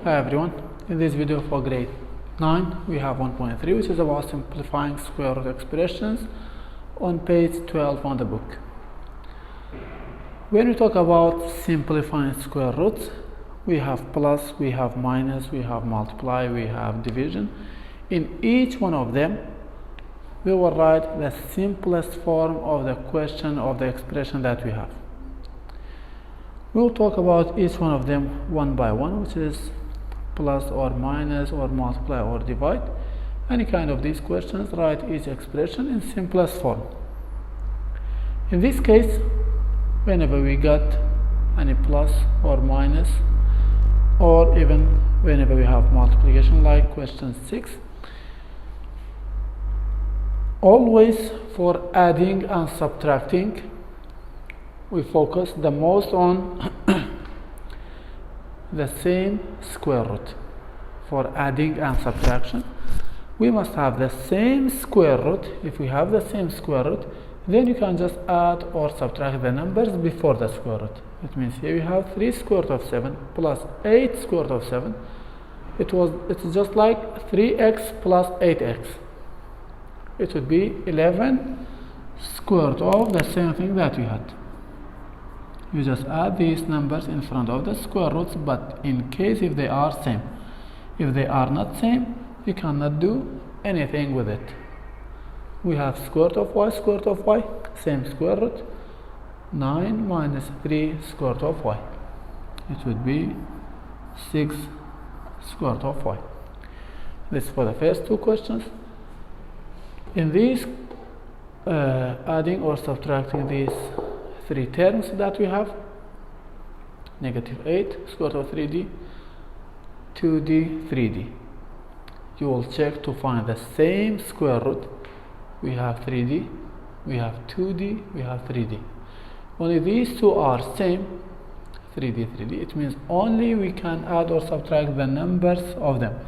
Hi everyone, in this video for grade 9 we have 1.3, which is about simplifying square root expressions on page 12 on the book. When we talk about simplifying square roots, we have plus, we have minus, we have multiply, we have division. In each one of them we will write the simplest form of the question of the expression that we have. We will talk about each one of them one by one, which is plus or minus or multiply or divide. Any kind of these questions, write each expression in simplest form. In this case, whenever we got any plus or minus, or even whenever we have multiplication like question 6, always for adding and subtracting we focus the most on the same square root. For adding and subtraction we must have the same square root. If we have the same square root, then you can just add or subtract the numbers before the square root. It means here we have 3 square root of 7 plus 8 square root of 7. It's just like 3x plus 8x. It would be 11 square root of the same thing that we had. You just add these numbers in front of the square roots, but in case if they are same. If they are not same, you cannot do anything with it. We have square root of y, same square root. 9 minus 3 square root of y. It would be 6 square root of y. This is for the first two questions. In these adding or subtracting these three terms that we have, negative 8 square root of 3d, 2d, 3d. You will check to find the same square root. We have 3d, we have 2d, we have 3d. Only these two are same, 3d, 3d. It means only we can add or subtract the numbers of them.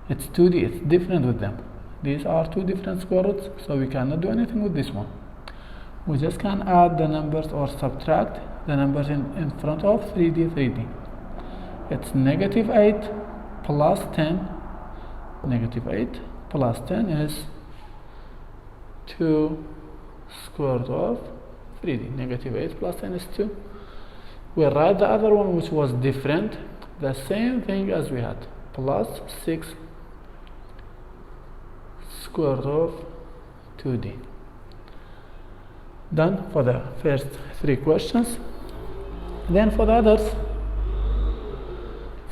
It's 2d, it's different with them. These are two different square roots, so we cannot do anything with this one. We just can add the numbers or subtract the numbers in front of 3d, 3d. It's negative 8 plus 10. Negative 8 plus 10 is 2 square root of 3d. Negative 8 plus 10 is 2. We write the other one which was different, the same thing as we had, plus 6 square root of 2d. Done for the first three questions. Then for the others,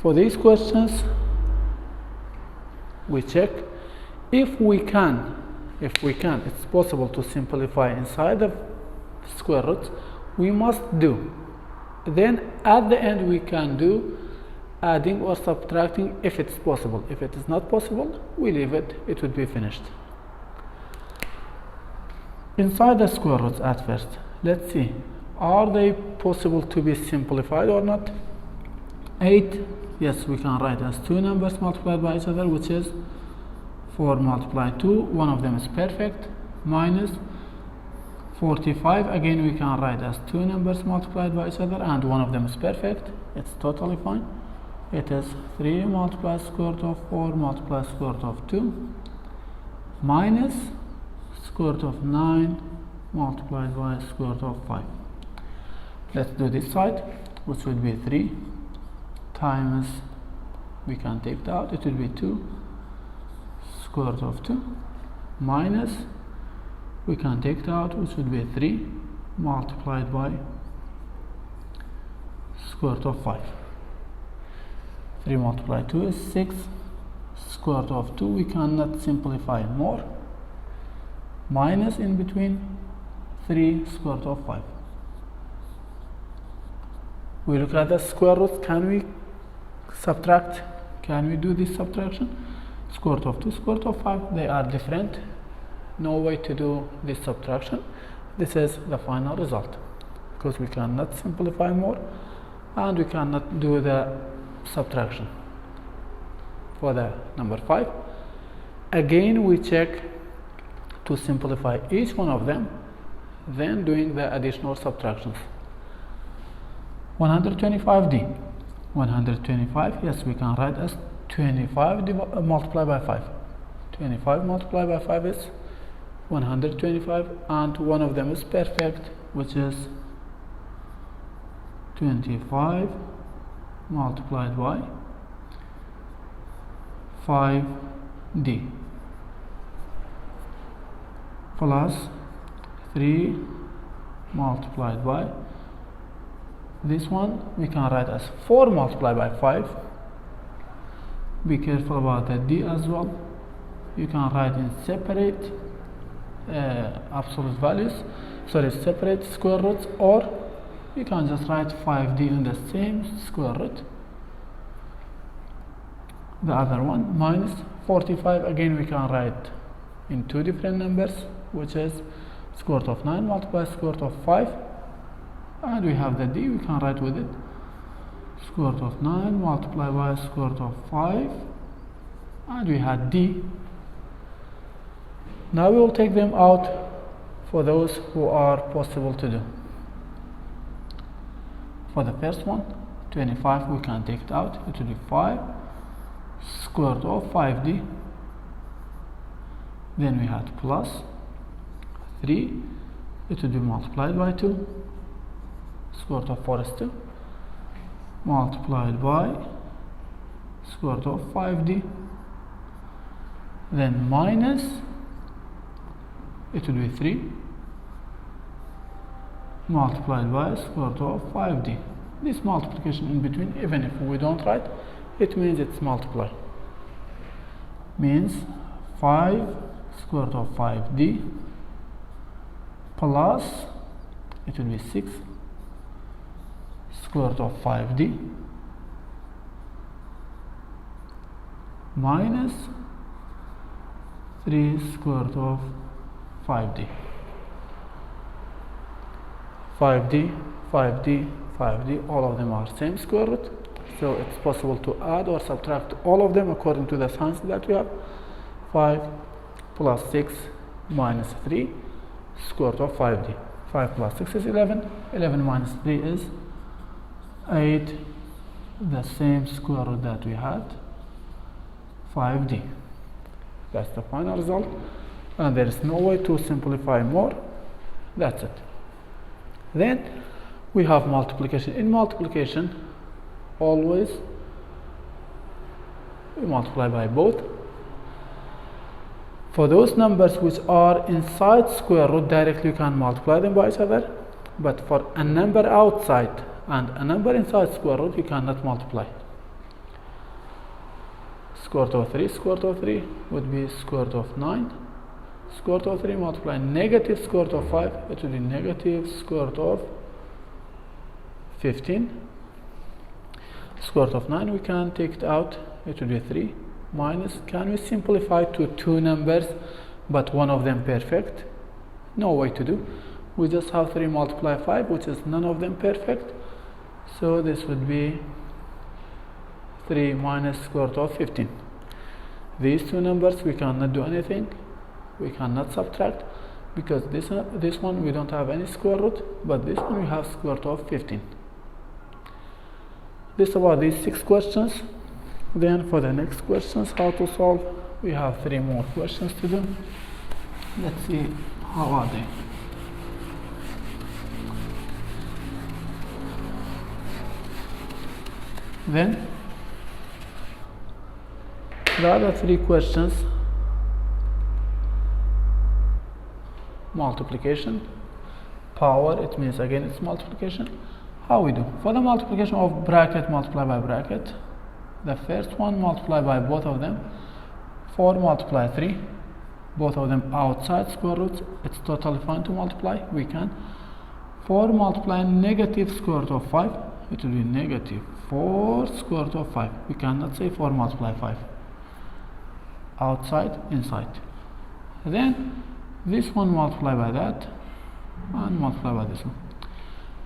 for these questions we check if we can, it's possible to simplify inside the square roots, we must do. Then at the end we can do adding or subtracting if it's possible. If it is not possible, we leave it, it would be finished. Inside the square roots at first, let's see, are they possible to be simplified or not? 8, yes, we can write as two numbers multiplied by each other, which is 4 multiplied 2, one of them is perfect, minus 45, again we can write as two numbers multiplied by each other and one of them is perfect, it's totally fine. It is 3 multiplied square root of 4 multiplied square root of 2 minus square root of 9 multiplied by square root of 5. Let's do this side, which would be 3 times, we can take it out, it will be 2 square root of 2 minus, we can take it out, which would be 3 multiplied by square root of 5. 3 multiplied 2 is 6 square root of 2, we cannot simplify more, minus in between 3 square root of 5. We look at the square roots, can we subtract? Can we do this subtraction? Square root of 2, square root of 5, they are different. No way to do this subtraction. This is the final result, because we cannot simplify more and we cannot do the subtraction. For the number 5, again we check to simplify each one of them, then doing the additional subtractions. 125d 125, yes, we can write as 25 multiplied by 5. 25 multiplied by 5 is 125, and one of them is perfect, which is 25 multiplied by 5d plus 3 multiplied by, this one we can write as 4 multiplied by 5. Be careful about the d as well. You can write in separate absolute values, separate square roots, or you can just write 5d in the same square root. The other one minus 45, again we can write in two different numbers, which is square root of 9 multiplied by square root of 5, and we have the d, we can write with it square root of 9 multiplied by square root of 5, and we had d. Now we will take them out for those who are possible to do. For the first one, 25, we can take it out, it will be 5 square root of 5d. Then we had plus 3, it will be multiplied by 2, square root of 4 is 2, multiplied by square root of 5d. Then minus, it will be 3 multiplied by square root of 5d. This multiplication in between, even if we don't write, it means it's multiply. Means 5 square root of 5d plus, it will be 6 square root of 5d minus 3 square root of 5d. 5d, 5d, 5d, all of them are same square root, so it's possible to add or subtract all of them according to the signs that we have. 5 plus 6 minus 3 square root of 5d. 5 plus 6 is 11, 11 minus 3 is 8, the same square root that we had, 5d. That's the final result, and there is no way to simplify more. That's it. Then we have multiplication. In multiplication, always we multiply by both. For those numbers which are inside square root, directly you can multiply them by each other, but for a number outside and a number inside square root, you cannot multiply. Square root of 3, square root of 3 would be square root of 9. Square root of 3 multiply negative square root of 5, it will be negative square root of 15. Square root of 9, we can take it out, it will be 3 minus, can we simplify to two numbers but one of them perfect? No way to do. We just have 3 multiply 5, which is none of them perfect, so this would be 3 minus square root of 15. These two numbers we cannot do anything, we cannot subtract, because this one we don't have any square root, but this one we have square root of 15. This about these 6 questions. Then for the next questions, how to solve, we have 3 more questions to do. Let's see how are they. Then the other 3 questions, multiplication, power, it means again it's multiplication. How we do? For the multiplication of bracket multiply by bracket, the first one multiply by both of them. 4 multiply 3, both of them outside square roots, it's totally fine to multiply, we can. 4 multiply negative square root of 5, it will be negative 4 square root of 5. We cannot say 4 multiply 5. Outside, inside. Then this one multiply by that, and multiply by this one.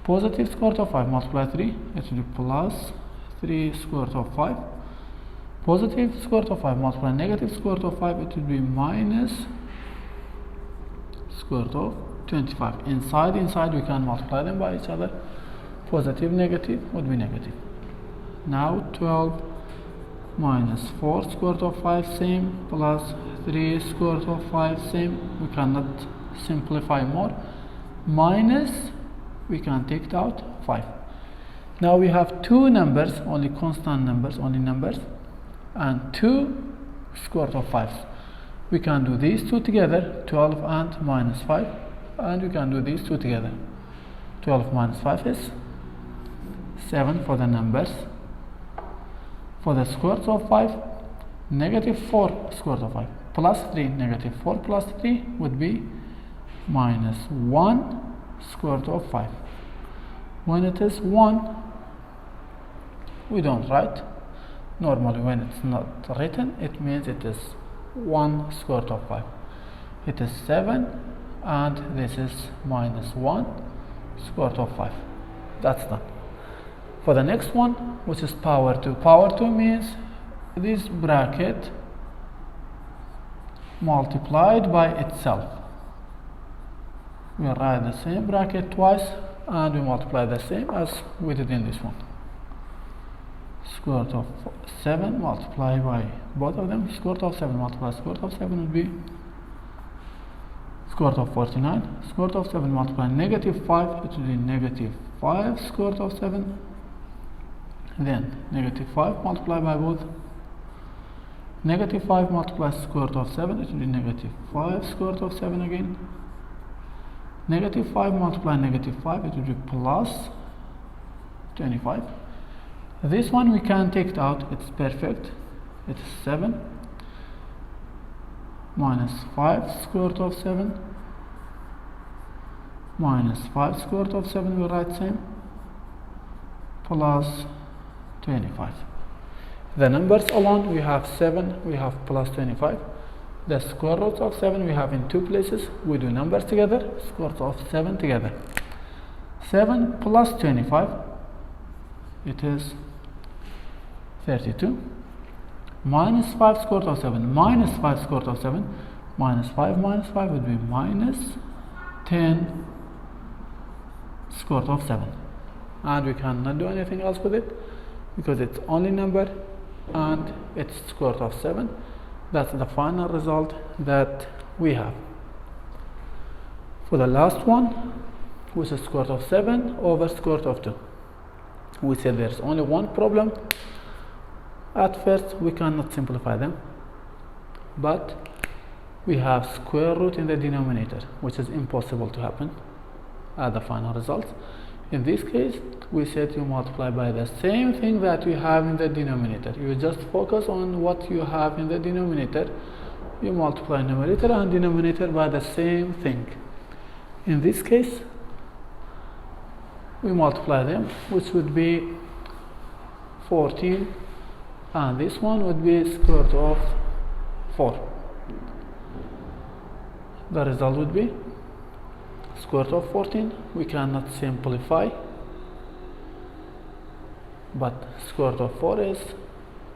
Positive square root of 5 multiply 3, it will be plus 3 square root of 5. Positive square root of 5 multiply negative square root of 5, it will be minus square root of 25. Inside we can multiply them by each other. Positive negative would be negative. Now 12 minus 4 square root of 5 same, plus 3 square root of 5 same. We cannot simplify more. Minus, we can take it out 5. Now we have two numbers, only constant numbers, only numbers, and 2 square root of 5. We can do these two together, 12 and minus 5, and we can do these two together. 12 minus 5 is 7 for the numbers. For the square root of 5, negative 4 square root of 5 plus 3, negative 4 plus 3 would be minus 1 square root of 5. When it is 1, we don't write. Normally when it's not written, it means it is 1 square root of 5. It is 7, and this is minus 1 square root of 5. That's done. For the next one, which is power 2. Power 2 means this bracket multiplied by itself. We write the same bracket twice, and we multiply the same as we did in this one. Square root of 7 multiplied by both of them. Square root of 7 multiplied square root of 7 would be square root of 49. Square root of 7 multiplied negative 5, it will be negative 5 square root of 7. Then negative 5 multiplied by both. Negative 5 multiplied square root of 7, it will be negative 5 square root of 7 again. Negative 5 multiplied negative 5, it will be plus 25. This one we can take it out, it's perfect. It is 7 minus 5 square root of 7 minus 5 square root of 7, we write same, plus 25. The numbers alone, we have 7, we have plus 25. The square roots of 7 we have in two places. We do numbers together, square root of 7 together. 7 plus 25, it is 32. Minus 5 square root of 7, minus 5 square root of 7, minus 5 would be minus 10 square root of 7. And we cannot do anything else with it, because it's only number and it's square root of 7. That's the final result that we have. For the last one, which is square root of 7 over square root of 2. We said there's only one problem. At first we cannot simplify them, but we have square root in the denominator, which is impossible to happen at the final result. In this case, we said you multiply by the same thing that you have in the denominator. You just focus on what you have in the denominator. You multiply numerator and denominator by the same thing. In this case, we multiply them, which would be 14, and this one would be square root of 4. The result would be square root of 14. We cannot simplify, but square root of 4 is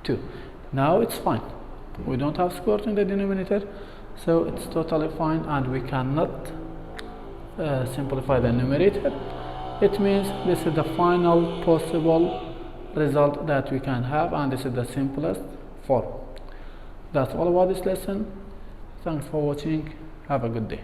2. Now it's fine. We don't have square root in the denominator, so it's totally fine, and we cannot simplify the numerator. It means this is the final possible result that we can have, and this is the simplest form. That's all about this lesson. Thanks for watching. Have a good day.